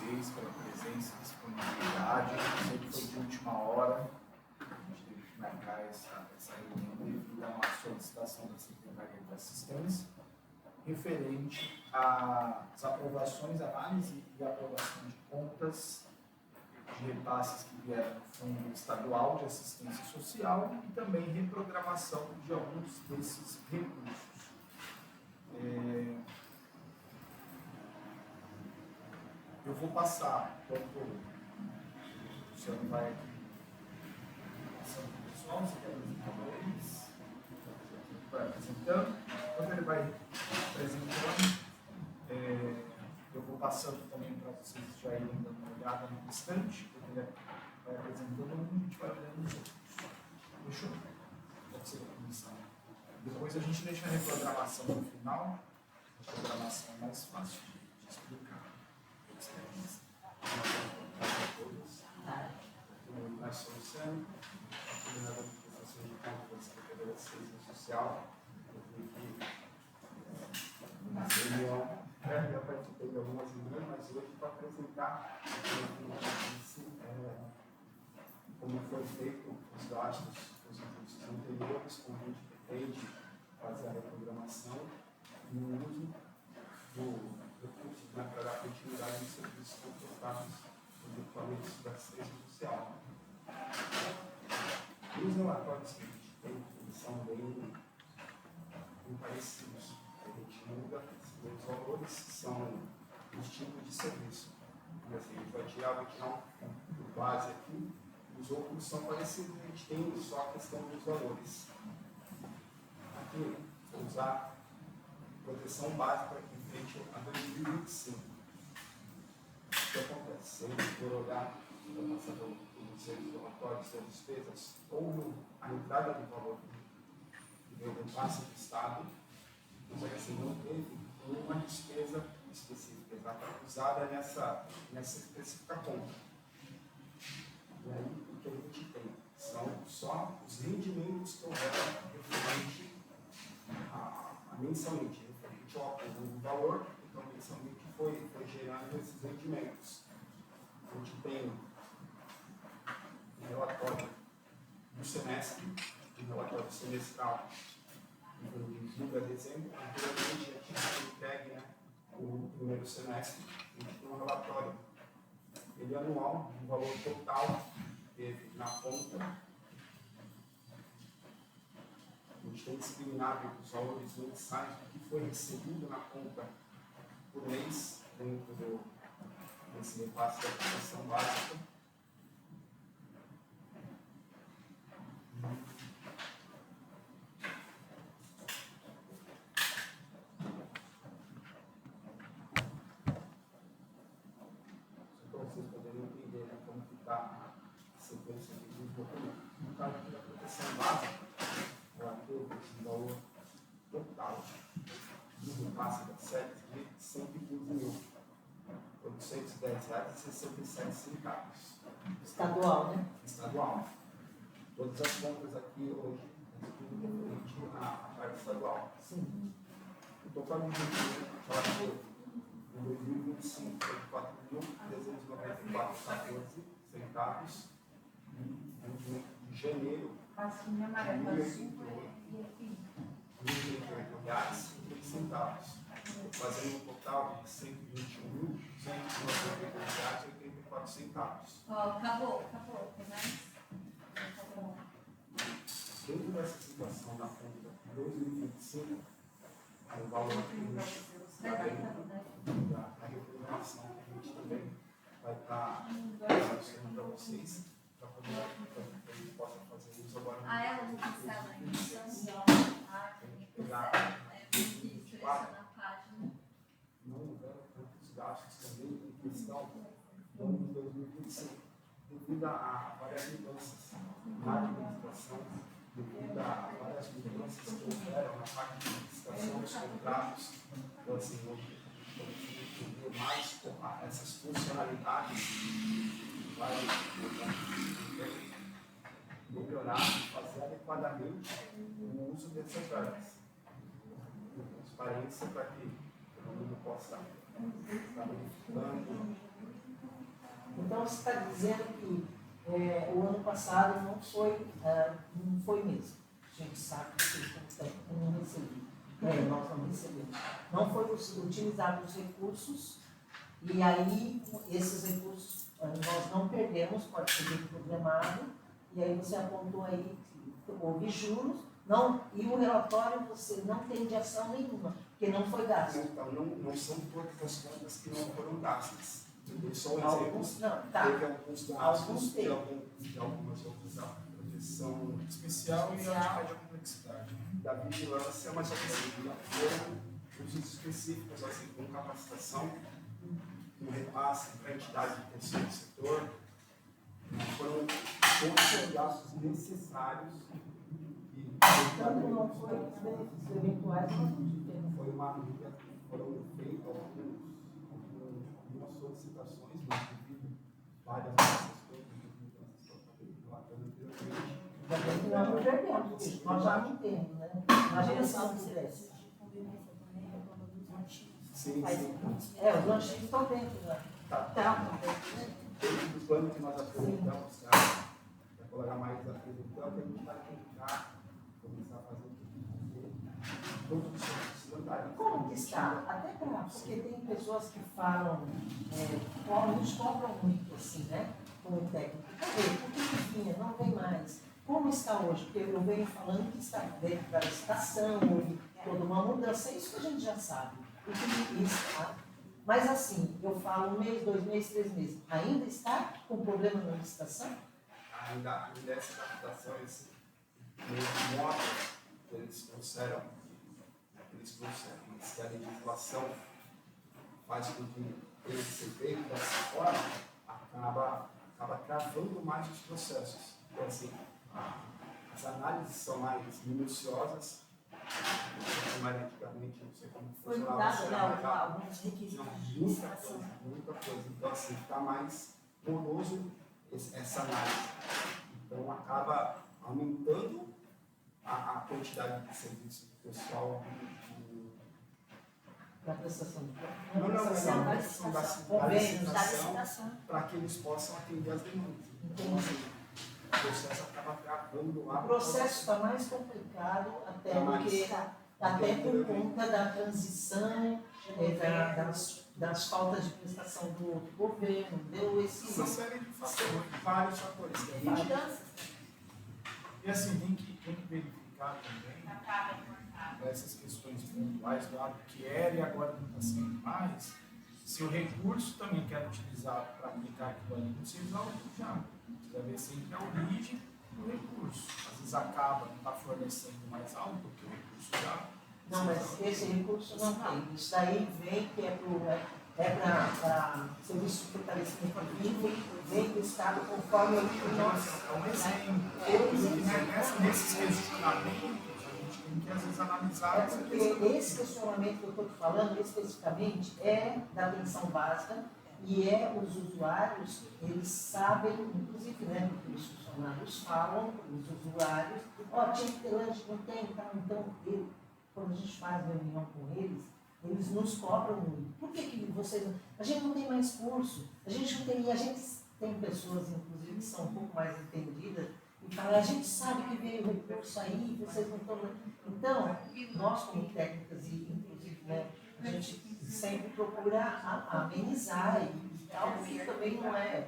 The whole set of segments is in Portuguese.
vocês, pela presença e disponibilidade. Sei que foi de última hora, a gente teve que marcar essa reunião devido a uma solicitação da Secretaria de Assistência, referente às aprovações, análise e aprovação de contas de repasses que vieram do Fundo Estadual de Assistência Social e também reprogramação de alguns desses recursos. Eu vou passar, enquanto o Luciano vai aqui passando para o pessoal, você quer apresentar eles? Vai apresentando. Enquanto ele vai apresentando, eu vou passando também para vocês já irem dando uma olhada no restante, porque ele vai apresentando um, a gente vai olhando os outros. Fechou? Pode ser a comissão. Depois a gente deixa a reprogramação no final, a reprogramação é mais fácil de explicar. Nós somos Luciano, coordenador de prestação de contas da Secretaria de Assistência Social. Na reunião, já participei de algumas reuniões, mas hoje para apresentar como foi feito os gastos dos recursos anteriores, como a gente pretende fazer a reprogramação e o uso do recurso para dar continuidade nos serviços contratados nos equipamentos da assistência social. E os relatórios que a gente tem, eles são bem parecidos. A gente muda, os valores são os tipos de serviço. Assim, a gente vai tirar um base aqui, os outros são parecidos, a gente tem só a questão dos valores. Aqui, vou usar proteção básica em frente a 2025. O que acontece? Se a gente for olhar, passando os relatórios das despesas, houve a entrada de valor que veio do passe do Estado, mas assim, não teve nenhuma despesa específica, exatamente usada nessa específica conta. E aí, o que a gente tem são só os rendimentos que houveram referente a mensalmente, referente ao acúmulo do valor, então mensalmente foi gerando esses rendimentos. A gente tem um relatório do semestre, um relatório semestral, de julho a dezembro. Anteriormente, a gente tinha entregue o primeiro semestre, a gente tem um relatório ele anual, um valor total que teve na conta. A gente tem discriminado os valores mensais do que foi recebido na conta por mês, dentro desse repasse da prestação básica. Só para vocês poderem entender como está a sequência dos documentos. No caso aqui da proteção básica, ela teve esse valor total do repasse da SEC de R$ 115.810,67. Estadual, né? Estadual. Todas as contas aqui hoje, tudo referente à parte estadual. Sim. O total de dinheiro em 2025 foi de R$ 4.394,14. E em janeiro, R$ 1.088,03. Fazendo um total de R$ 121.192,84. Acabou. Tem mais? Dentro dessa situação na conta de 2025, o valor que a gente está dentro da reprogramação que a gente também vai estar mostrando para vocês, para que a gente possa fazer isso agora. Ela não cancela ainda. Tem que pegar Seleciona a página. não houveram tantos gastos também em questão no ano de 2025, devido a várias mudanças na administração, devido a várias mudanças que houveram na parte de administração dos contratos. Então, assim, hoje, entender mais essas funcionalidades vai melhorar e fazer adequadamente o uso dessas verbas. Transparência para que todo mundo possa estar verificando Então você está dizendo que o ano passado não foi mesmo. A gente sabe que vocês não receberam. Nós não recebemos. Não foi utilizado os recursos, e aí esses recursos nós não perdemos, pode ser bem programado, e aí você apontou aí que houve juros, não, e o relatório você não tem de ação nenhuma, porque não foi gasto. Então, não são todas as contas que não foram gastas. Eu só um exemplo. Alguns, não, tá. Teve alguns gastos de algumas outras proteção Especial e ótica de complexidade. da vigilância, mas só que assim, já foram usos específicos, assim, com capacitação, com repasse para entidade de terceiro setor, foram todos os gastos necessários e Então não foi os benefícios eventuais, nós não tivemos. foi uma amiga, foram feitas algumas solicitações, mas devido várias dessas coisas que estão relatando anteriormente. Já bem que nós não perdemos, porque nós já não temos, né? Imagina se não tivesse. Sim, sim. Os lanchinhos estão dentro já. Tá. Dentro do plano que nós apresentamos, para colocar mais apresentando, a gente vai tentar começar a fazer todos os serviços vantagens. Como que está? Até porque tem pessoas que falam, nos cobram muito assim, né? Como técnico. Cadê? Por que vinha? Não vem mais. Como está hoje? Porque eu venho falando que está dentro da licitação, houve toda uma mudança, é isso que a gente já sabe. O que está. Mas assim, eu falo 1 mês, 2 meses, 3 meses. Ainda está com problema na licitação? Ainda essa adaptação, esse modo que eles trouxeram, mas que a legislação faz com que ele ser feito dessa forma, acaba travando mais os processos. Então, assim, as análises são mais minuciosas, mais antigamente, não sei como Foi funcionava. mudado, né, alguns requisitos de licitação. Muita coisa. Então, assim, está mais moroso essa análise. Então, acaba aumentando a quantidade de serviço que o pessoal Na prestação de não, prestação. da licitação licitação. para que eles possam atender as demandas. Então, Entendi. o processo acaba travando lá. O processo está mais complicado até por conta da transição, das faltas de prestação do outro governo, deu esse... São série de fatores, vários fatores. E mudanças. E assim, tem que verificar também essas questões pontuais do lado que era e agora não está sendo mais, se o recurso também quer utilizar para aplicar aquilo ali, não se usa já. Precisa ver sempre a origem do recurso. Às vezes acaba não está fornecendo mais algo, porque o recurso já... Não, mas esse recurso não tem. Isso daí vem que para serviço de fortalecimento vivo, vem do Estado conforme o que nós... É um exemplo. Nesses questionamentos, a gente tem que às vezes analisar essa Porque questão. esse questionamento que eu estou te falando, especificamente, é da atenção básica e os usuários, eles sabem, inclusive, né, porque os funcionários falam, os usuários, tinha que ter lanche, não tem, então quando a gente faz reunião com eles, eles nos cobram muito. Por que vocês... A gente não tem mais curso, a gente tem pessoas, inclusive, que são um pouco mais entendidas, e falam, a gente sabe que veio o recurso aí, vocês não estão... Então, nós como técnicas, e inclusive, né, a gente sempre procura amenizar e algo que também não é.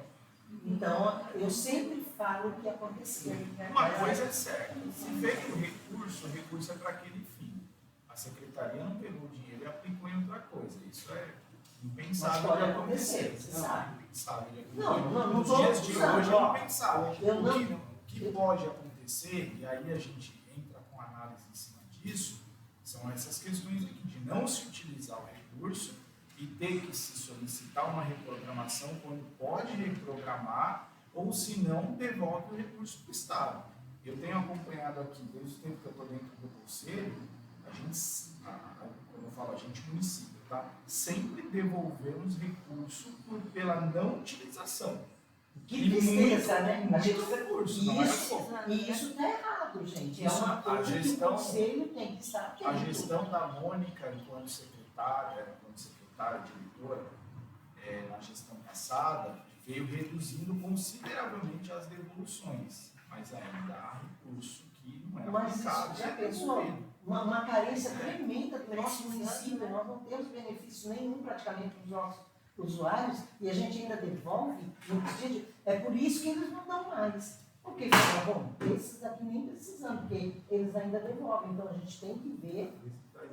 Então, eu sempre falo o que aconteceu. Uma coisa é certa, se veio o recurso é para aquele fim. A secretaria não pegou o dinheiro e aplicou em outra coisa. Isso é impensável. Mas pode de acontecer, você sabe. Impensável. Não Nos estou dias de hoje é impensável. Eu não- O que pode acontecer, e aí a gente entra com análise em cima disso, são essas questões aqui de não se utilizar o recurso e ter que se solicitar uma reprogramação quando pode reprogramar, ou se não, devolve o recurso para o Estado. Eu tenho acompanhado aqui, desde o tempo que eu estou dentro do conselho, a gente, quando eu falo a gente, município, tá? Sempre devolvemos recurso pela não utilização. Que tristeza, né? A gente Muito recurso, não é pouco. E isso está errado, gente. É Isso, uma a coisa que gestão- o conselho tem que estar atento. A gestão da Mônica, enquanto secretária, diretora, na gestão passada, veio reduzindo consideravelmente as devoluções, mas ainda há recurso que não é Mas aplicado. isso, já pensou? Uma carência tremenda do nosso município, nós não temos benefício nenhum praticamente para os nossos usuários e a gente ainda devolve no pedido. É por isso que eles não dão mais. Porque fala, bom, esses daqui nem precisando, porque eles ainda devolvem. Então a gente tem que ver.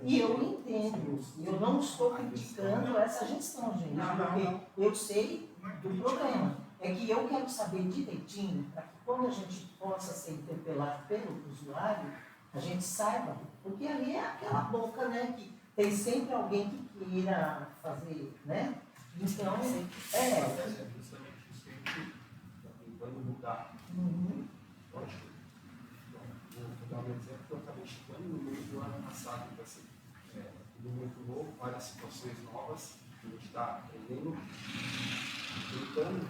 E eu entendo, eu não estou criticando essa gestão, gente, porque eu sei do problema. É que eu quero saber direitinho, para que quando a gente possa ser interpelado pelo usuário, a gente saiba, porque ali é aquela boca, né, que tem sempre alguém que queira fazer, né? Então, justamente isso que está tentando mudar. Lógico. Vou dar um exemplo que eu acabei chegando no meio do ano passado, então, assim, tudo muito novo, várias situações novas, a gente está aprendendo, tentando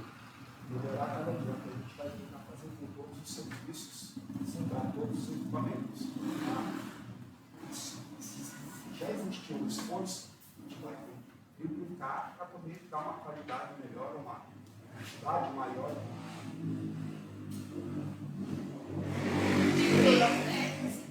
melhorar cada dia, que a gente vai tentar fazer com todos os serviços, com todos os equipamentos. Se já existia um esforço, a gente vai triplicar para poder dar uma qualidade melhor, uma quantidade maior.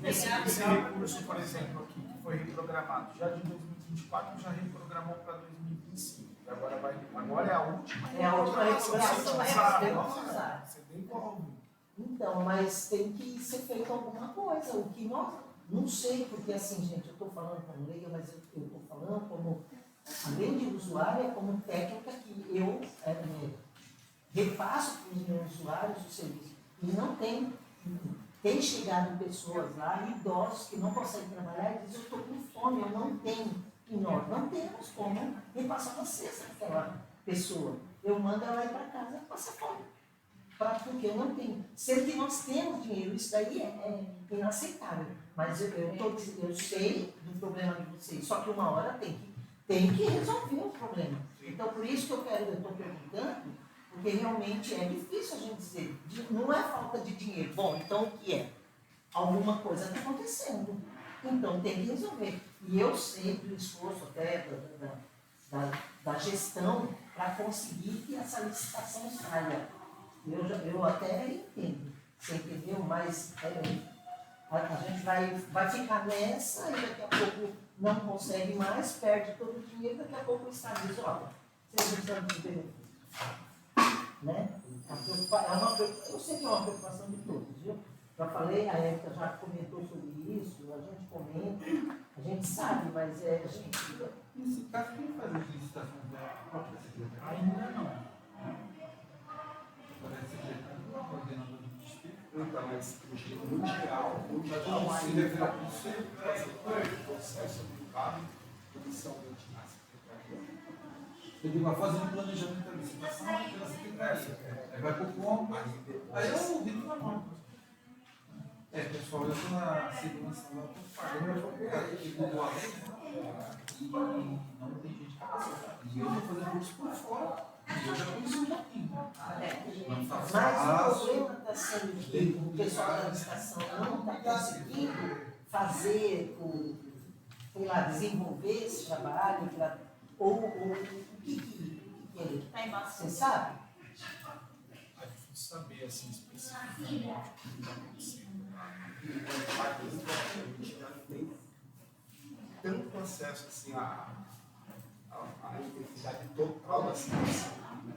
Esse recurso, por exemplo, aqui, que foi reprogramado, já de 2024 já reprogramou para 2025. Agora é a última. É a última reprogramação, Você devolve. Então, mas tem que ser feito alguma coisa. O que nós, não sei, porque assim, gente, eu estou falando como leiga, mas eu estou falando como, além de usuária, como técnica que eu repasso para os meus usuários o serviço. E não tem chegado pessoas lá, idosos que não conseguem trabalhar e dizem, eu estou com fome, eu não tenho. E nós não temos como repassar uma cesta àquela pessoa. Eu mando ela ir para casa passar fome. Porque eu não tenho. Sendo que nós temos dinheiro, isso daí é inaceitável. Mas eu sei do problema de vocês, só que uma hora tem que resolver o problema. Então, por isso que eu estou perguntando, porque realmente é difícil a gente dizer. Não é falta de dinheiro. Bom, então o que é? Alguma coisa está acontecendo. Então tem que resolver. E eu sei do esforço até da gestão para conseguir que essa licitação saia. Eu até entendo, você entendeu? Mas a gente vai ficar nessa e daqui a pouco não consegue mais, perde todo o dinheiro, daqui a pouco o Estado diz, olha, vocês não estão de benefício. Né? Eu sei que é uma preocupação de todos, viu? Já falei, a Érica já comentou sobre isso, a gente comenta, a gente sabe, mas a gente... Nesse caso, quem faz as licitações da própria secretaria? Ainda não. Parece secretário do coordenador do distrito. Então, mas no geral, ainda o processo aplicado, inicialmente na secretaria. Eu digo, fazendo o planejamento da licitação pela secretaria. Aí vai para o ponto, aí eu digo na mão. Pessoal, eu estou na segurança lá, estou pagando, eu vou pegar aqui do aluno e não tem gente capacitada. E eu vou fazer curso por fora. E eu já conheci um pouquinho. Não Mas tá o fácil. problema está sendo que o pessoal da licitação não está conseguindo fazer, sei lá, desenvolver esse trabalho, ou o que ele... Está embaixo. Você sabe? É difícil saber assim especificamente o que está acontecendo. A gente já não tem tanto acesso assim, à intensidade total da situação. Né?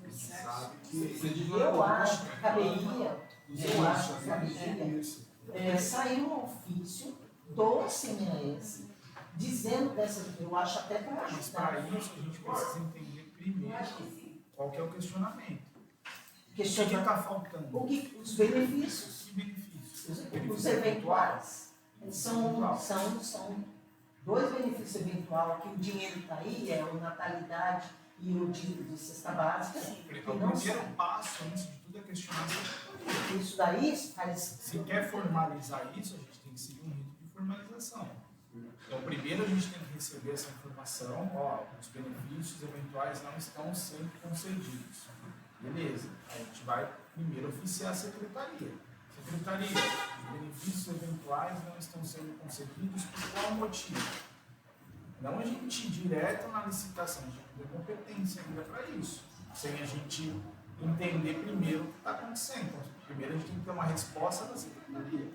Você sabe que Eu acho que caberia, sair um ofício do CMS dizendo dessa, eu acho até para Mas para ajudar. isso a gente precisa entender primeiro qual que é o questionamento. O que Questionar está faltando? os benefícios, Que benefícios? os eventuais, são dois benefícios eventuais, que o dinheiro está aí, é o natalidade e o de cesta básica, que O não primeiro são. passo, antes de tudo, é questionar se Isso daí faz. se quer formalizar isso, a gente tem que seguir um rito de formalização. Então, primeiro a gente tem que receber essa informação, os benefícios eventuais não estão sendo concedidos. Beleza, a gente vai primeiro oficiar a secretaria. Secretaria, os benefícios eventuais não estão sendo concedidos por qual motivo? Não a gente ir direto na licitação, a gente tem competência ainda para isso. sem a gente entender primeiro o que está acontecendo. Então, primeiro a gente tem que ter uma resposta da secretaria.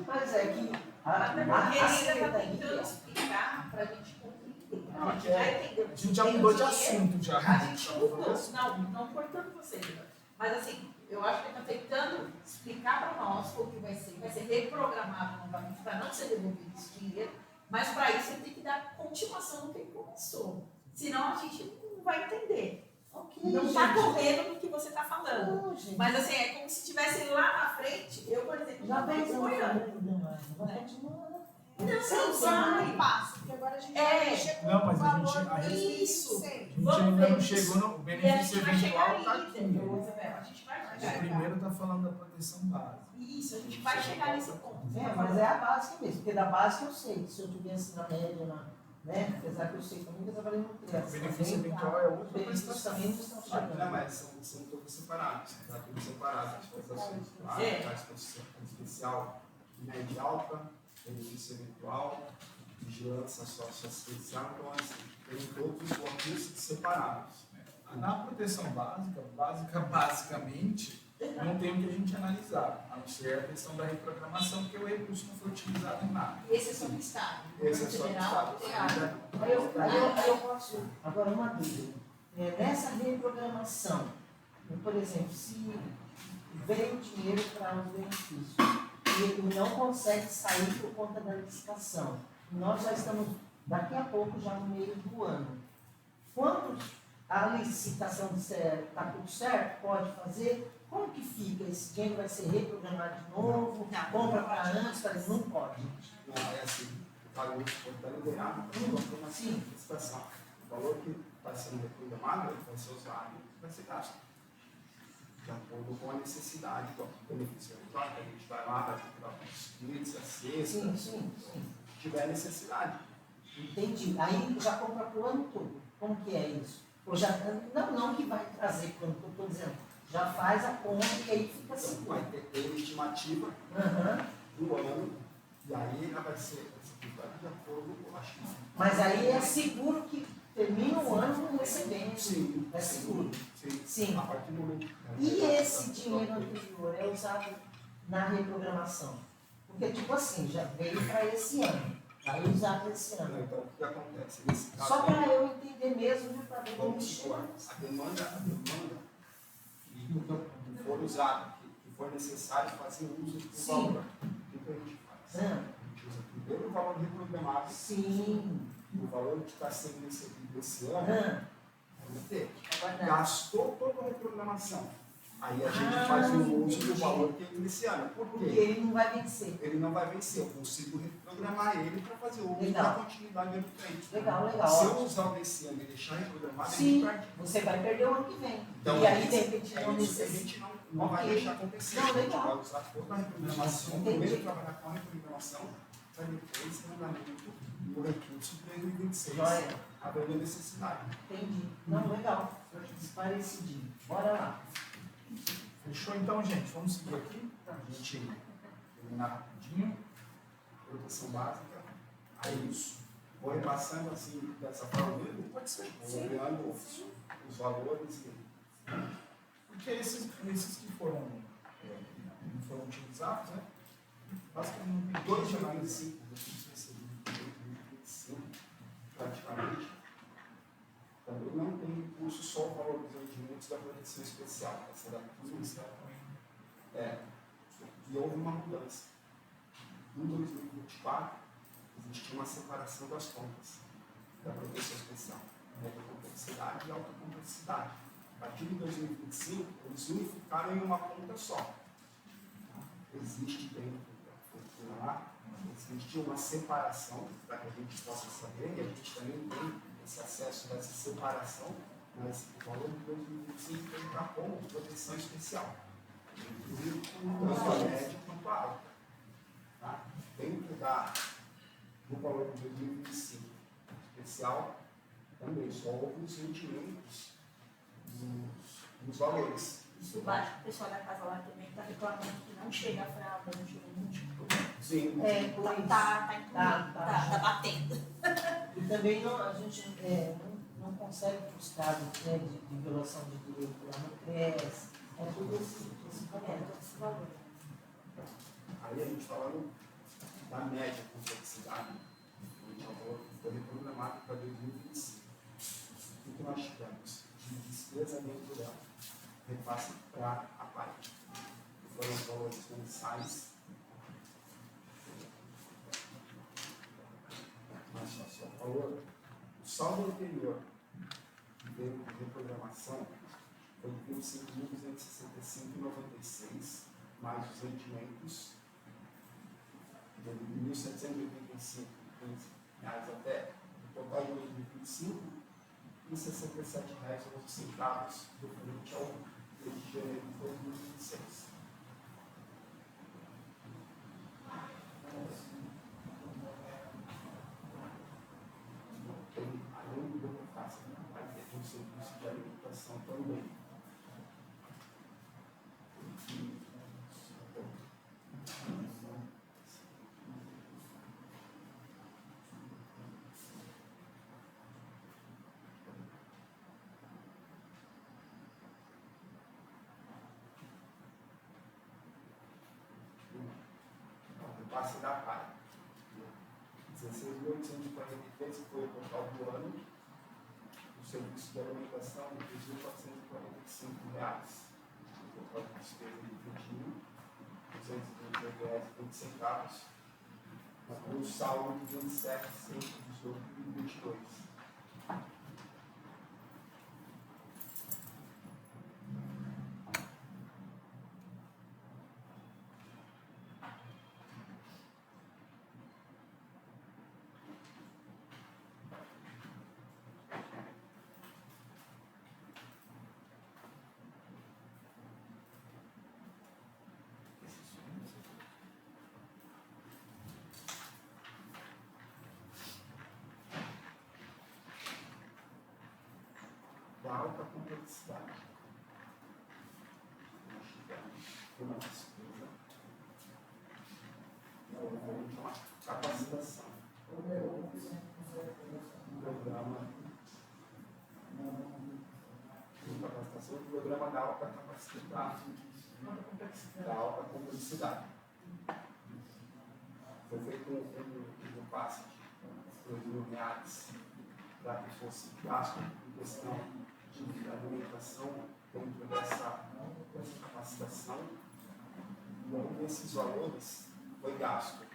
Mas é que Até a porque ele está secretaria. tentando explicar para a gente compreender. Não, A gente já entendeu. A gente já Tem mudou de dinheiro, assunto já. A gente mudou, não cortando você, mas assim, eu acho que ele está tentando explicar para nós o que vai ser reprogramado novamente para não ser devolvido esse dinheiro, mas para isso ele tem que dar continuação no que ele começou, senão a gente não vai entender. Ok, Não está gente. correndo no que você está falando. Não, gente. Mas assim, é como se estivesse lá na frente, eu, por exemplo, Já estou fez um apoiando. problema, vai continuar. Não, vai. vai. Passo, porque agora a gente É. vai mexer com Não, mas o a gente- valor a do gente- Isso. A gente Vamos ainda ver não isso. chegou no E a benefício gente vai chegar eventual, tá aí, aqui. entendeu, Isabel? A gente vai chegar. O primeiro está falando da proteção básica. Isso, a gente vai chegar nesse ponto. É, mas é a básica mesmo, porque da básica eu sei que se eu tivesse na média, né, apesar que eu sei também que eu trabalhei no O criança. benefício também, eventual é os outra benefícios prestação. também não estão Aqui chegando. não, mas são todos separados, tá tudo separado, as prestações É. básicas, especial, média alta, benefício eventual, vigilância socioassistencial, então assim, tem todos os bloquinhos separados. Na proteção basicamente, não tem o que a gente analisar, a não ser a questão da reprogramação, porque o recurso não foi utilizado em nada. E esse é só do Estado. Esse é O só do federal, Estado. Aí eu posso, agora uma dúvida, nessa reprogramação, por exemplo, se veio dinheiro para os benefícios e ele não consegue sair por conta da licitação, nós já estamos daqui a pouco já no meio do ano. Quando a licitação está tudo certo, pode fazer, como que fica? Esse dinheiro vai ser reprogramado de novo? Não. Compra para antes? Não pode. Não, é assim, o valor que está liberado, como assim, licitação. O valor que está sendo reprogramado, ele vai ser usado e vai ser gasto. De acordo com a necessidade do benefício eventual, que a gente vai lá, vai procurar os kits, a cesta, Sim. se tiver necessidade. Entendi. Aí já compra para o ano todo. Como que é isso? Ou já, não que vai trazer para o ano todo, estou dizendo, já faz a compra e aí fica Então, seguro. vai ter estimativa Aham. do ano, e aí ela vai ser executada de acordo com a X. Mas aí é seguro que termina o ano recebendo. Sim, É seguro. Sim. Sim. A partir do momento. E esse dinheiro anterior é usado na reprogramação? Porque, tipo assim, já veio para esse ano. Aí usado esse ano. Então, o que acontece? Nesse caso, Só para eu entender mesmo, viu, para ver como vamos supor, chega. a demanda que for usada, que for necessário fazer uso do Sim. valor. O que a gente faz? Ah, A gente usa primeiro o valor reprogramado, sim. o valor que está sendo recebido esse ano, Ah, vamos ter. aguardar. Gastou toda a reprogramação. Aí a gente Ah, faz o uso entendi. do valor que entra esse ano. Por Porque quê? ele não vai vencer. Ele não vai vencer, eu consigo reprogramar ele para fazer o uso Legal. da continuidade ano frente. Legal. Se eu usar o desse ano e deixar reprogramado, Sim, ele perde. você vai perder o ano que vem. Então, e aí, é de repente, é não isso que a necessita. gente não vai Ok. deixar acontecer. Não, A gente legal. vai usar toda a reprogramação, Entendi. primeiro trabalhar com a reprogramação, para depois o andamento do recurso para 2026, Joia. havendo necessidade. Entendi. Não, legal. Parecidinho. Bora lá. Fechou então, gente? Vamos seguir aqui para a gente terminar rapidinho. Proteção básica, aí isso. Vou repassando assim, dessa forma mesmo, pode ser. Vou olhando os valores. Porque esses que foram, não foram utilizados, né? Basicamente, não tem 2025, praticamente, também não tem recurso só o valor dos rendimentos da proteção especial, essa da tudo isso. E houve uma mudança. Em 2024, existia uma separação das contas da proteção especial, média complexidade e alta complexidade. A partir de 2025, eles unificaram em uma conta só. Existe dentro da cultura lá, existe uma separação para que a gente possa saber, e a gente também tem esse acesso dessa separação, mas o valor de 2025 tem para como proteção especial, inclusive tanto a média quanto a alta. Tá? Dentro do valor de 2025 especial, também só houve os rendimentos dos valores. Isso bate o pessoal da casa lá também está reclamando que não chega a fralda, não chega múltiplo. Sim, Por Tá incluído, Tá. tá batendo. E também não, a gente não consegue para os casos, né, de violação de direito lá no CRES, é tudo esse comércio, esse valor. Aí a gente falando da média complexidade, a gente foi reprogramado para 2025. O que nós tivemos de despesa dentro dela, repasse para a parte. Foram os valores mensais. Mas só o valor. O saldo anterior de reprogramação foi de 25.265,96, mais os rendimentos de R$ 1.785,15 até o total de 2025 e R$ 67,11 referente ao mês de janeiro de 2026. Além do que eu faço, vai ter um serviço de alimentação também. Repasse da PAI. 16.843 foi o total do ano. O serviço de alimentação de R$ 2.445. O total de despesa de R$ 20.238,20. Com um saldo de R$ 27.118,22. Da alta complexidade. Uma despesa. Uma capacitação. Programa. Capacitação do programa da alta capacidade. Da alta complexidade. Foi feito um passe de R$ 2.000 para que fosse gasto em questão de alimentação dentro dessa capacitação. E um desses valores foi gasto.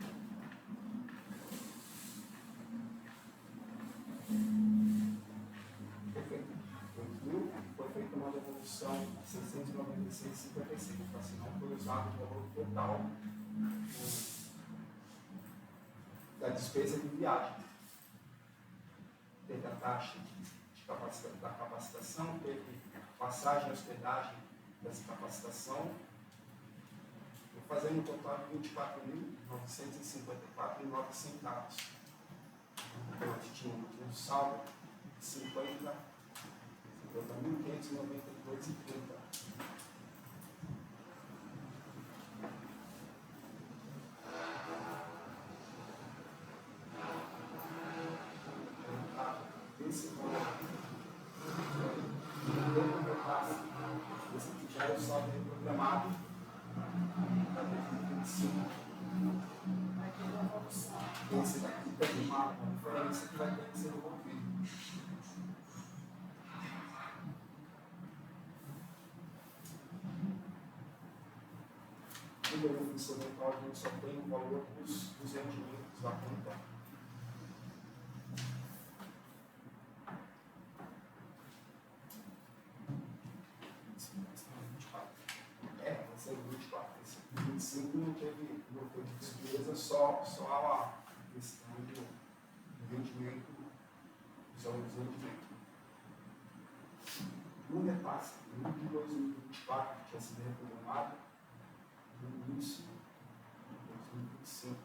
Foi feita uma devolução de R$ 696,55, assim não foi usado o valor total da despesa de viagem. Teve a taxa da capacitação, teve passagem e hospedagem dessa capacitação, fazendo um total de R$ 24.954,09. Então, nós tínhamos um saldo de R$ 50.592,30. Esse valor, esse que já é o saldo reprogramado para 2025. Esse daqui tem uma diferença que vai ter que ser devolvido. O benefício eventual, a gente só tem o valor dos rendimentos da conta. Vai ser 24. Esse 25 não teve despesa, só a questão do rendimento, dos rendimentos. No repasse, no de 2024, que tinha sido reprogramado, no início de 2025,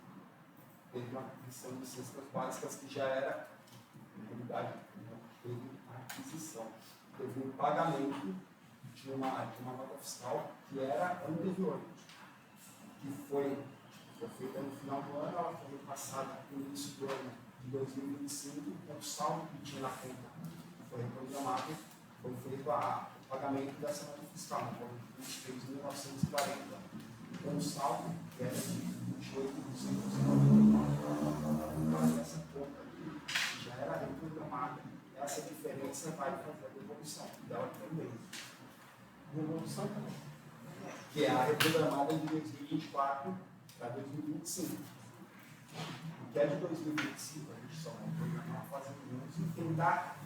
teve uma aquisição de cestas básicas que já era, na realidade, teve a aquisição. Teve um pagamento de uma nota fiscal que era anterior, que foi feita no final do ano, ela foi passada no início do ano de 2025, com o saldo que tinha na conta foi foi reprogramado, foi feito o pagamento dessa nota fiscal, então a gente fez em 1940, com um saldo que era de 28.299. Mas essa conta aqui já era reprogramada, essa diferença vai fazer a devolução dela também. Devolução também. Que é a reprogramada de 2024 para 2025. O que é de 2025, a gente só vai programar fazendo menos e tentar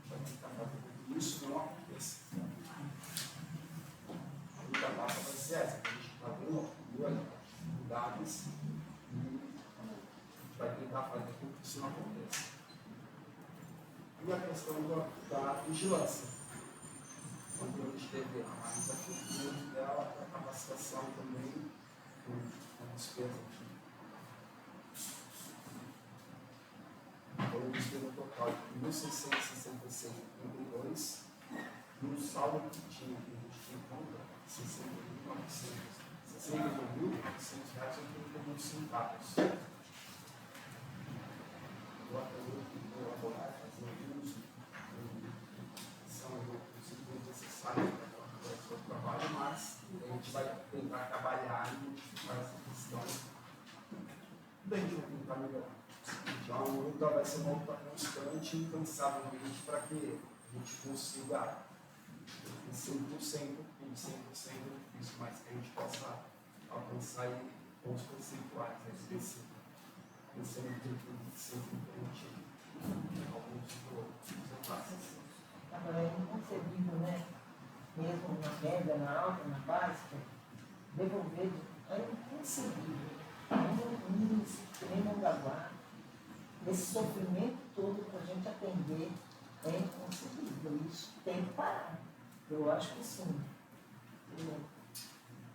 fazer com que isso não aconteça. A única passa vai ser essa, que a gente está vendo duas dificuldades e a gente vai tentar fazer com que isso não aconteça. E a questão da vigilância. Quando a gente teve a mais atitude dela, a capacitação também, com a despesa aqui. Então, a gente teve um total de 1.666,32 e o saldo que tinha, que a gente tinha em conta, R$61.900,81. Eu acredito que vou elaborar, fazer um uso, são os necessários para o seu trabalho, mas a gente vai tentar trabalhar e identificar essa questão bem de tentar melhorar. Então, a luta vai ser uma luta constante e incansavelmente para que a gente consiga 100%, em 100% isso, mas que a gente possa alcançar pontos percentuais específicos. Pensando em que sempre alguns passos. Agora é inconcebível, né? Mesmo na média, na alta, na básica, devolver é inconcebível. Um município que nem Mongaguá, esse sofrimento todo para a gente atender é inconcebível. Isso tem que parar. Eu acho que sim.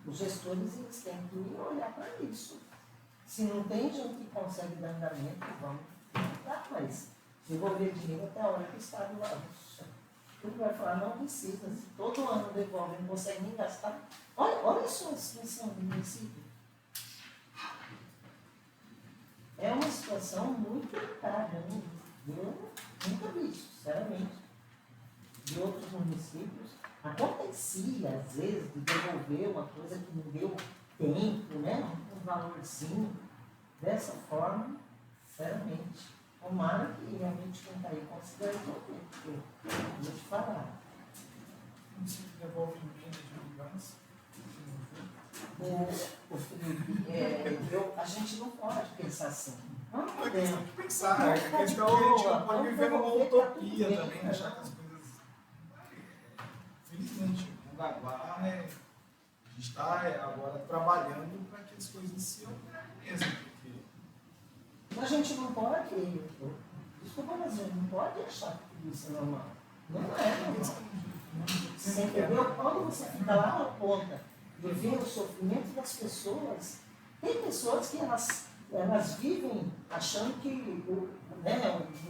Os gestores eles têm que olhar para isso. Se não tem gente que consegue dar andamento, vamos tentar, mas devolver dinheiro até a hora que o Estado lá. Tudo vai falar, não precisa. Se todo ano devolve, não consegue nem gastar. Olha só a situação do município. É uma situação muito delicada, né? Eu nunca vi isso, sinceramente. De outros municípios, acontecia, às vezes, de devolver uma coisa que não deu tempo, né? Um valorzinho, dessa forma, sinceramente. Tomara que realmente quem está aí considere devolver, porque eu vou te falar. Você devolve emenda de mudança. O Felipe, a gente não pode pensar assim. Não Não é questão podemos. de pensar, é questão que a gente não pode viver numa utopia também, né? achar que as coisas. Felizmente, o Mongaguá, a gente está agora trabalhando para que as coisas se organizem, porque A gente não pode, desculpa, mas a gente não pode achar que tudo isso é normal. Não é normal. Você entendeu? Quando você fica lá na ponta de ver o sofrimento das pessoas, tem pessoas que elas vivem achando que o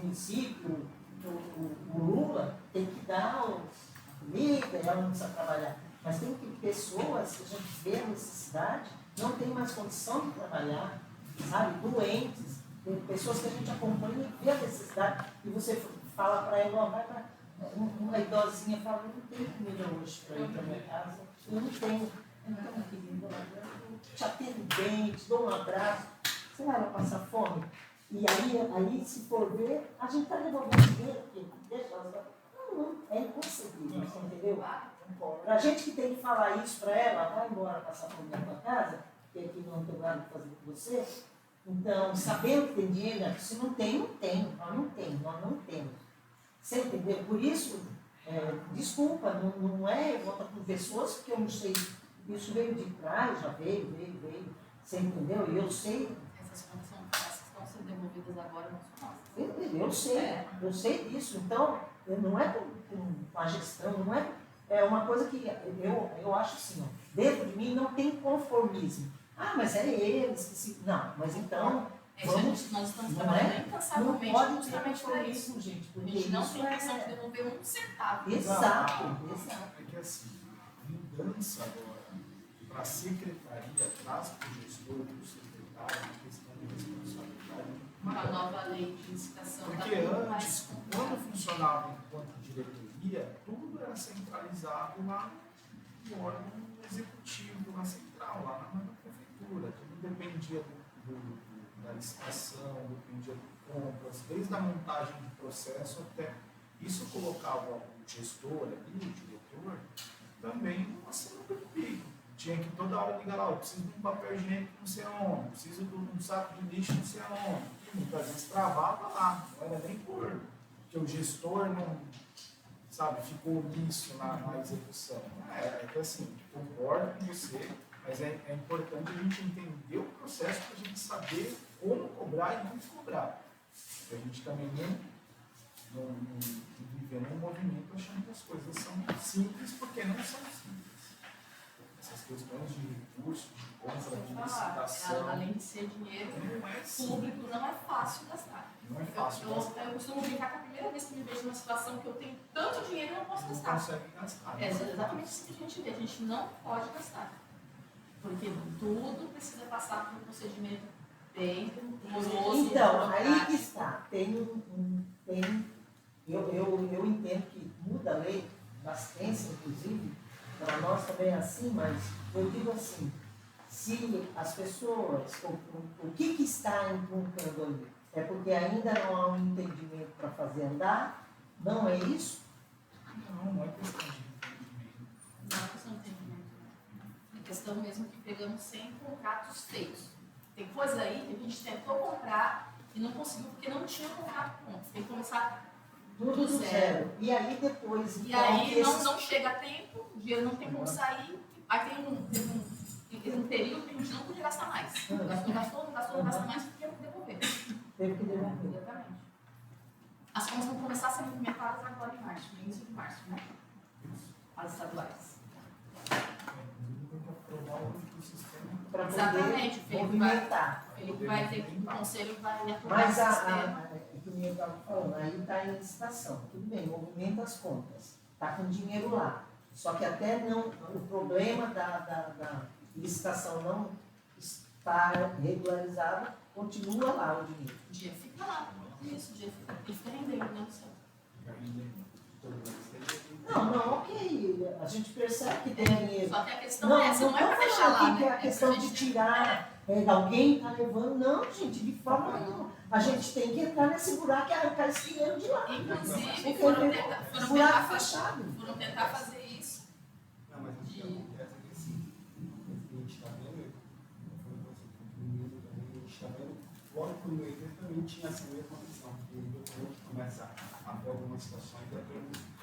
município, o Lula, tem que dar a comida e ela não precisa trabalhar. Mas tem pessoas que a gente vê a necessidade, não tem mais condição de trabalhar, sabe? Doentes, tem pessoas que a gente acompanha e vê a necessidade, e você fala para ela, ó, vai para uma idosinha, fala, eu não tenho comida hoje para ir para minha casa, eu não tenho, então, querido, eu te atendo bem, te dou um abraço, você vai lá passar fome? E aí se for ver, a gente está devolvendo dinheiro, porque deixa elas. Não, é inconcebível, você entendeu? Para a gente que tem que falar isso para ela, vai embora passar fome na tua casa, porque aqui não tem nada para fazer com você. Então, sabendo que tem dinheiro, se não tem, não tem. Nós não temos. Você entendeu? Por isso, desculpa, não é volta com pessoas, porque eu não sei. Isso veio de trás, já veio. Você entendeu? E eu sei. Essas estão sendo devolvidas agora, não são nossas. Eu sei disso. Então, não é com a gestão, não é. É uma coisa que eu acho assim, ó, dentro de mim não tem conformismo. Ah, mas é eles que se. Não, mas então. Nós estamos não trabalhando não incansavelmente pode ter justamente para isso. conformismo, gente. A Porque gente não isso tem intenção de devolver um centavo. Exato. é que assim, a mudança agora para a secretaria traz para o gestor e para o secretário uma questão de responsabilidade Com a nova lei de licitação. Porque tá muito antes, mais complicado. quando funcionava enquanto diretoria, tudo era centralizado lá no órgão executivo, na central, lá na prefeitura. Tudo dependia da licitação, dependia de compras, desde a montagem do processo até. Isso colocava o gestor ali, o diretor, também numa sinuca de bico. Tinha que toda hora ligar lá, eu preciso de um papel higiênico não sei onde, preciso de um saco de lixo não sei onde. E muitas vezes travava lá, não era nem porque o gestor não, sabe, ficou omisso na execução. É que assim, concordo com você, mas é importante a gente entender o processo para a gente saber como cobrar e não cobrar. Para a gente também não viver num movimento achando que as coisas são simples, porque não são simples. Essas questões de recursos, de compra, de licitação, Além de ser dinheiro não é simples. público, não é fácil gastar. Não é fácil gastar. Eu costumo brincar que a primeira vez que me vejo numa situação que eu tenho tanto dinheiro, eu não posso Não gastar. consegue gastar. É exatamente isso que a gente vê. A gente não pode gastar. Porque tudo precisa passar por um procedimento bem moroso. Então, aí que burocrático. está. Eu entendo que muda a lei da assistência, inclusive, para nós também é assim, mas eu digo assim, se as pessoas, o que está encontrando ali? É porque ainda não há um entendimento para fazer andar? Não é isso? Não é questão de entendimento. Não é questão de entendimento. É questão mesmo que pegamos sem contratos feitos. Tem coisa aí que a gente tentou comprar e não conseguiu porque não tinha contrato pronto. Tem que começar Tudo do do zero. E aí depois, E então, aí esses- não chega a tempo, o dinheiro não tem como sair. Aí tem um período que a gente não podia gastar mais. Gastou, não gasta mais porque não devolver. teve que devolver. Exatamente. As contas vão começar a ser movimentadas agora em março, no início de março, né? As estaduais. Inclusive, tem que aprovar o sistema. Para Exatamente, o poder Felipe vai- movimentar. Ele vai ter que, o conselho vai aprovar Mas o sistema. o que o meu estava falando, aí está em licitação. Tudo bem, movimenta as contas. Está com dinheiro lá. Só que até não, o problema da licitação não estar regularizado, continua lá o dinheiro. O dia fica lá. Isso, o dia fica. Ele fica rendendo, né? Não, ok. A gente percebe que tem dinheiro. Só que a questão é essa, não é para deixar lá, que é né? a questão pra de gente- tirar, alguém está levando. Não, gente, de forma nenhuma. A gente tem que entrar nesse buraco e arrancar esse dinheiro de lá. Inclusive, Porque foram tem tentar buraco fechado. fazer isso. Não, mas o que acontece é que assim, a gente está vendo, eu falei com você, que o Nilo também, a gente está vendo, logo que o evento também tinha essa mesma visão, porque quando a gente começa a ver algumas situações, é todo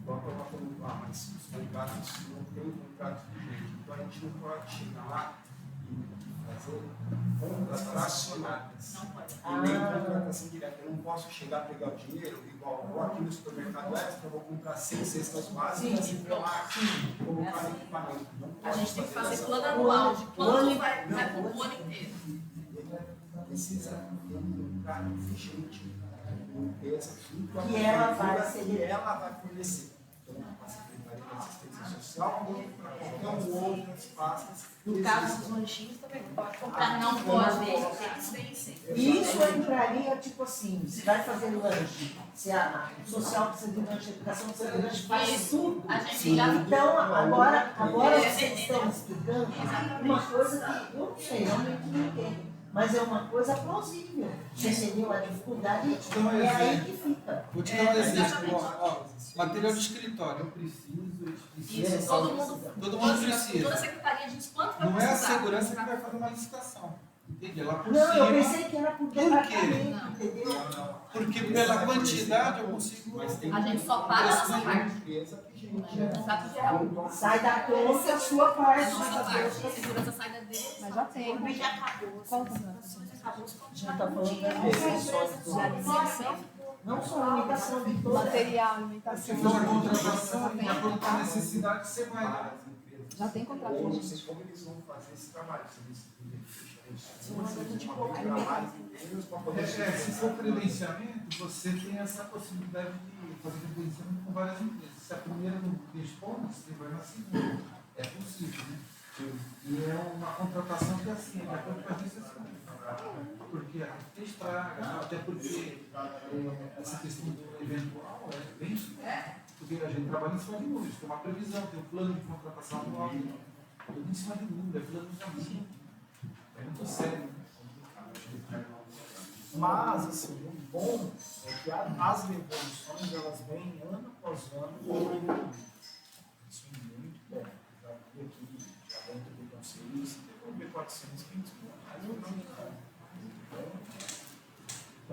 igual eu estava falando lá, mas os contratos não tem contrato vigente, então a gente não pode chegar lá e fazer compras fracionadas. Não pode. E nem contratação direta. Eu não posso chegar a pegar o dinheiro, igual vou aqui no supermercado extra, eu vou comprar 100 cestas básicas e vou lá colocar no equipamento. Não A posso gente tem que fazer dessa plano forma. anual de quanto ano- vai não, pro ano- ano inteiro. Ele precisa entrar efficiente em ter essa estrutura Que ela vai ser- que ela vai fornecer. Então, a Secretaria de Assistência Social, como para qualquer outras pastas. No caso dos lanchinhos também não pode comprar. Não pode, eles vencem. Isso entraria, tipo assim, se vai fazer lanche, se a social precisa de lanche, a educação precisa de lanche, faz Isso. tudo. A gente Sim, já então, agora É, vocês estão explicando Exatamente. uma coisa que eu não sei, realmente não entendo, mas é uma coisa plausível. Você entendeu a dificuldade? dou um É aí exemplo. que fica. Vou te dar um exemplo. exatamente. Ó, material de escritório. Eu preciso, eles precisam. Isso, todo mundo precisa. Toda a secretaria diz quanto vai Não é a precisar. segurança que vai fazer uma licitação. Entende? Ela por Não, eu cima, pensei que era por quê? departamento, Não. entendeu? porque pela quantidade eu consigo. Mas tem A gente só paga a nossa uma parte. empresa que No gente contrato geral. Sai da conta a sua É parte. a nossa parte. A segurança sai da deles. Mas já tem. Mas já acabou. Qual As que é? licitações acabou os contratos. Já tá falando Tinha da outras limitação empresas do- já limitação. Não só a limitação de toda. Material, Se alimentação. for a contratação, de acordo com a necessidade, você vai. várias empresas. Já tem contrato Ou não vigente. sei como eles vão fazer esse trabalho. Se eles deixarem isso Se for credenciamento, você tem essa possibilidade de fazer credenciamento com várias empresas. Se a primeira não responde, você vai na segunda. É possível, né? E é uma contratação que assim, é de acordo com as necessidades. Porque até estraga, até porque essa questão do eventual é bem isso. Porque a gente trabalha em cima de números, tem uma previsão, tem um plano de contratação anual, tudo em cima de números, é planejamento. É muito sério. Mas, assim, o bom é que as devoluções, elas vêm ano após ano evoluindo. Isso é muito bom. Já vi aqui, já dentro do conselho, você devolver 400, 500 mil reais por ano.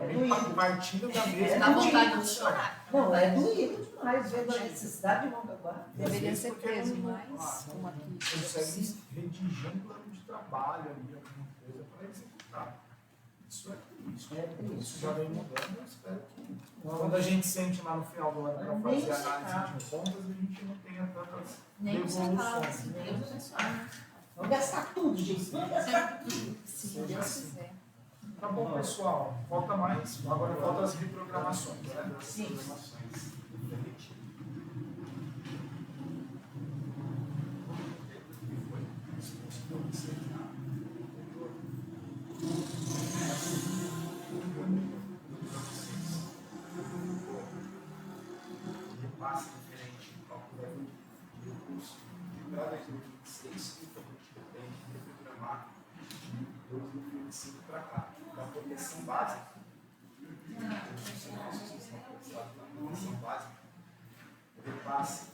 Então, partindo da mesma Dá vontade de dimensão. chorar. Não, é doído demais, vendo a necessidade de Mongaguá. Deveria ser Porque preso, não- mas como aqui consegue redigir um plano de trabalho ali, alguma coisa para executar. Isso é triste. É triste. Isso já vem mudando, eu espero que quando a gente sente lá no final do ano para Nem fazer os análise de contas, a gente não tenha tantas Nem os devoluções. centavos, nem os centavos. Vamos gastar tudo, gente. Vamos gastar tudo. se Seja Deus assim. quiser. Tá bom, pessoal. Falta mais. Agora falta as reprogramações. Né? Sim. Programações definitivas. Repasse diferente ao cálculo de recurso de para 2026 e também pretende reprogramar de 2025 para cá. Da proteção básica, proteção básica, o repasse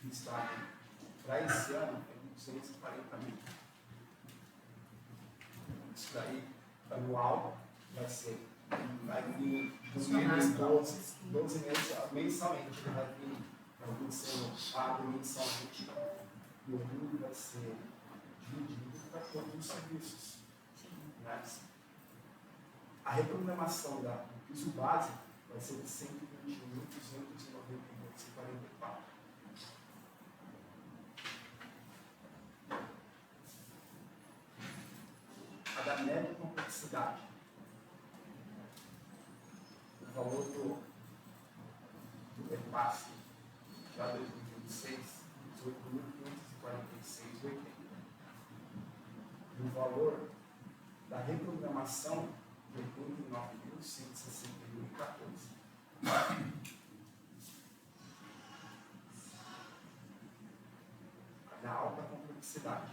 que está para esse ano é 240 mil. Isso daí, anual, vai vir 12 meses mensalmente, ele vai vir sendo pago mensalmente, e o mundo vai ser dividido para todos os serviços. Né? A reprogramação do piso básico vai ser de 121.290,44. A da média complexidade. O valor do repasse para 2026, 18.546,80. E o valor da reprogramação de 89.161,14. Da alta complexidade.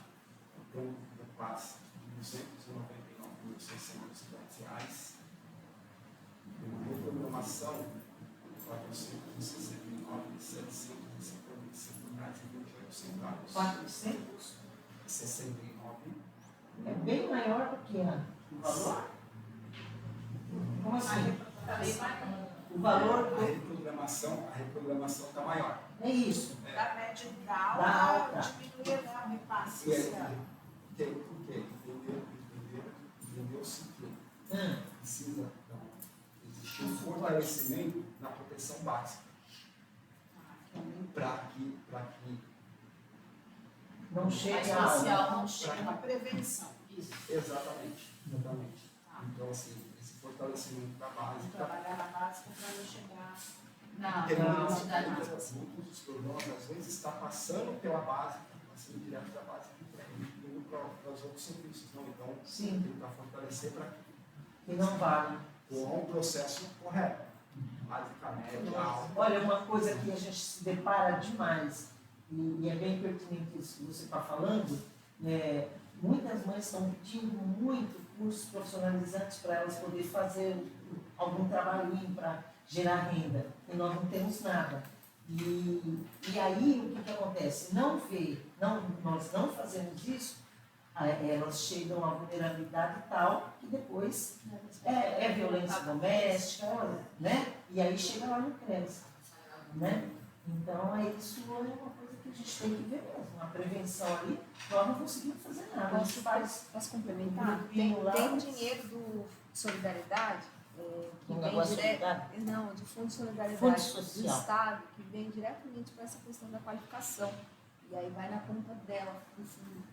Então, o repasse de R$ 299.650. E uma reprogramação de R$ 469.755,28. 400 69. é bem maior do que o valor. Como assim? O valor A reprogramação está maior. é isso. Da média da Da alta, alta. diminuir o repasse E esse aí, ano. tem por quê? Entendeu-se que precisa existir um fortalecimento na proteção básica. Para que Não chega Mais a alta. social, não chega. Uma prevenção. Isso. exatamente. Então, assim, esse fortalecimento da base. Trabalhar na básica para não chegar. Não, Porque não, muitos cidade não. dos problemas, às vezes, está passando pela base, passando direto da base indo para os outros serviços. Não, então, Sim. tentar fortalecer para Que não vale. com um processo correto. Basicamente, alta. Olha, uma coisa que a gente se depara demais, e é bem pertinente isso que você está falando, muitas mães estão pedindo muito cursos profissionalizantes para elas poderem fazer algum trabalhinho para gerar renda, e nós não temos nada. E aí o que acontece? Nós não fazemos isso, elas chegam à vulnerabilidade tal que depois é violência doméstica, né? E aí chega lá no CRES, né? Então isso é uma coisa que a gente tem que ver mesmo. A prevenção ali, nós não conseguimos fazer nada. A gente faz Posso complementar? grupinho lá, Tem um mas- dinheiro do Solidariedade, que Um vem negócio direto. Não, de Fundo de Solidariedade Fundo do Social. Estado, que vem diretamente para essa questão da qualificação. E aí vai na conta dela, no fundo.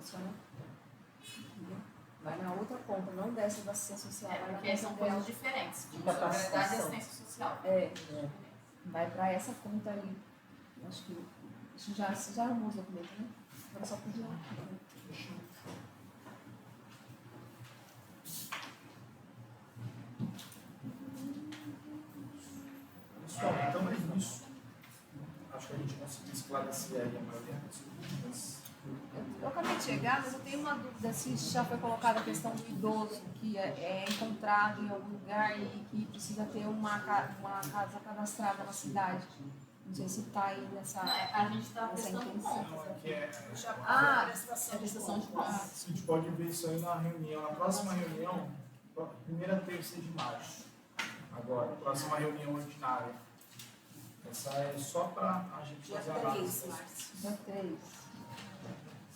Só na, entendeu? Vai na outra conta, não dessa da assistência social. vai na Porque conta são dela. coisas diferentes. De Solidariedade e capacitação. assistência social. Vai para essa conta ali. Eu acho que isso já arrumou os documentos, né? Agora só podia. Pessoal, então é isso. Acho que a gente conseguiu esclarecer aí a maioria das dúvidas. Eu acabei de chegar, mas eu tenho uma dúvida se já foi colocada a questão do idoso que é encontrado em algum lugar e que precisa ter uma casa cadastrada na cidade. Não sei se está aí nessa. A gente está Nessa prestando intenção. contas. Que é, Ah, É a prestação de a contas. gente pode ver isso aí na reunião, na próxima reunião, primeira terça de março. Agora, próxima reunião ordinária. Essa é só para a gente Dia fazer a 3, análise. Márcio. dia 3.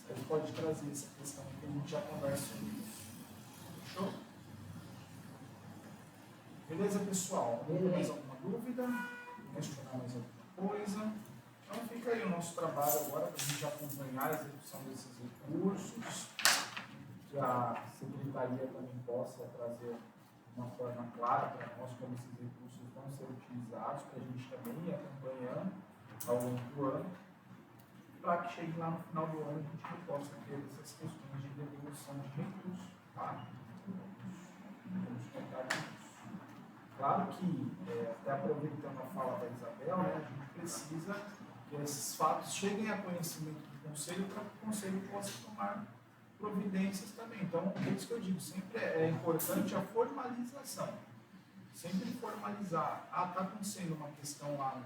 Ele pode trazer essa questão que a gente já conversa sobre isso. Fechou? Beleza, pessoal? Tem mais alguma dúvida? Questionar mais alguma coisa? Então fica aí o nosso trabalho agora para a gente acompanhar a execução desses recursos, que a Secretaria também possa trazer de uma forma clara para nós como esses recursos vão ser utilizados, para a gente também ir acompanhando ao longo do ano, para que chegue lá no final do ano a gente possa ter essas questões de devolução de recursos. Tá? Vamos contar com isso. Claro que, até aproveitando a fala da Isabel, né, a gente precisa que esses fatos cheguem a conhecimento do Conselho para que o Conselho possa tomar providências também. Então, é isso que eu digo, sempre é importante a formalização. Sempre formalizar. Ah, está acontecendo uma questão lá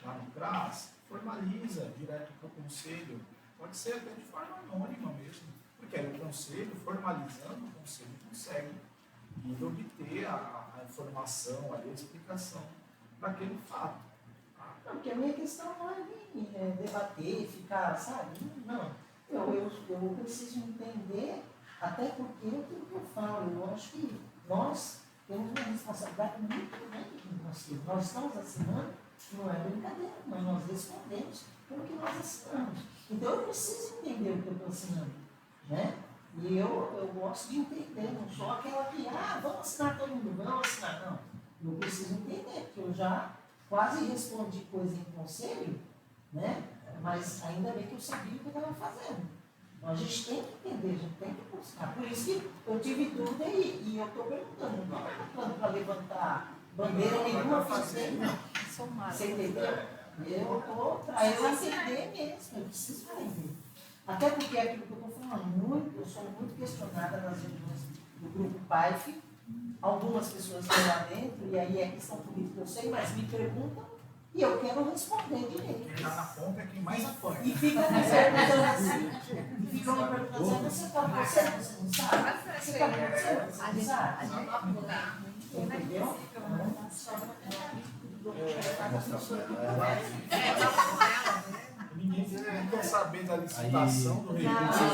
no CRAS, formaliza direto para o Conselho. Pode ser até de forma anônima mesmo. Porque aí o Conselho, formalizando, o Conselho consegue ir obter a informação, a explicação daquele fato. Não, porque a minha questão não é nem debater, ficar, sabe? Não. Eu preciso entender, até porque é aquilo que eu falo, eu acho que nós temos uma responsabilidade muito grande com o Conselho. Nós estamos assinando, não é brincadeira, mas nós respondemos pelo que nós assinamos. Então eu preciso entender o que eu estou assinando, né? E eu gosto de entender, não sou aquela que, vamos assinar todo mundo, vamos assinar, não. Eu preciso entender, porque eu já quase respondi coisa em conselho, né? Mas ainda bem que eu sabia o que eu estava fazendo. Então a gente tem que entender, a gente tem que buscar. Por isso que eu tive dúvida e eu estou perguntando, não estou perguntando para levantar bandeira nenhuma, fazer, não. Somar. Você entendeu? Eu estou para eu entender mesmo, eu preciso entender. Até porque é aquilo que eu estou falando, eu sou muito questionada nas reuniões do grupo PAIF, algumas pessoas estão lá dentro, e aí é questão política, eu sei, mas me perguntam e eu quero responder direito. Quem está na ponta é quem mais apanha. E ficam me perguntando assim, você está você não sabe? Você está você não sabe? Entendeu? Ninguém quer saber da licitação do recurso.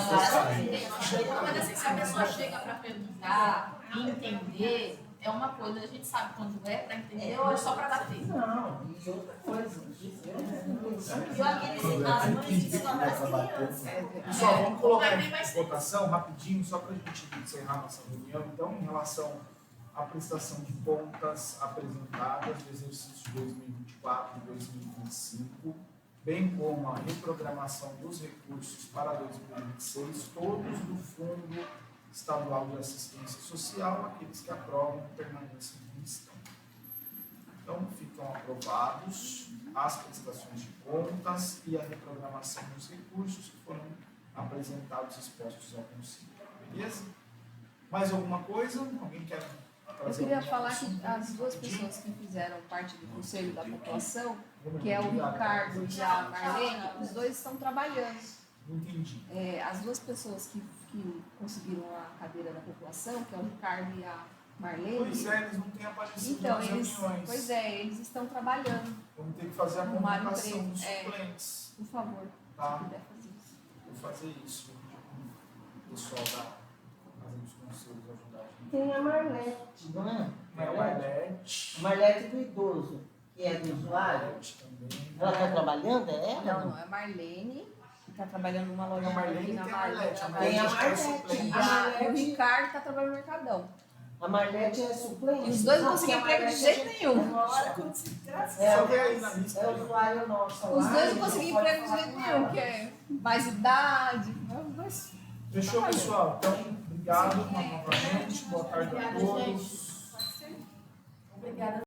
Mas assim, se a pessoa chega para perguntar e entender, é uma coisa, a gente sabe quando é para entender ou é só para dar tempo. Não, e outra coisa, E as mães ensinam para as crianças. Pessoal, vamos colocar em votação rapidinho, só para a gente encerrar nossa reunião. Então, em relação à prestação de contas apresentadas do exercício 2024 e 2025, bem como a reprogramação dos recursos para 2026, todos do Fundo Estadual de Assistência Social, aqueles que aprovam permanência no listão. Então, ficam aprovados as prestações de contas e a reprogramação dos recursos que foram apresentados e expostos ao Conselho. Beleza? Mais alguma coisa? Alguém quer Eu queria falar que as duas pessoas que fizeram parte do Conselho da População, que é o Ricardo e a Marlene, os dois estão trabalhando. Entendi. As duas pessoas que conseguiram a cadeira da população, que é o Ricardo e a Marlene. Pois é, eles não têm aparecido Então, nas reuniões. pois é, eles estão trabalhando. Vamos ter que fazer a Arrumaram convocação emprego. dos suplentes. Por favor, Tá. se puder fazer isso. Vou fazer isso. O pessoal da Casa dos Conselhos ajudar a gente. tem a Marlete, não é? Tem a Marlete. A Marlete do idoso, que é do usuário. Marlete também. Ela está trabalhando, é ela? Não, é a Marlene, que está trabalhando numa loja Tem a Marlene aqui e na tem a Marlete. A Tem a Marlete é Marlete. suplente. E o Ricardo está trabalhando no Mercadão. A Marlete é suplente. E os dois não Não, conseguiram porque a emprego de Marlete jeito nenhum. Uma hora quando se É, Só vê aí na lista. é usuário nosso. Os lá, dois ele não conseguem pode emprego de falar jeito com nenhum, ela. que é mais idade. Mas Fechou, pessoal? Então, obrigado novamente. Boa tarde a Obrigada, todos. Obrigada.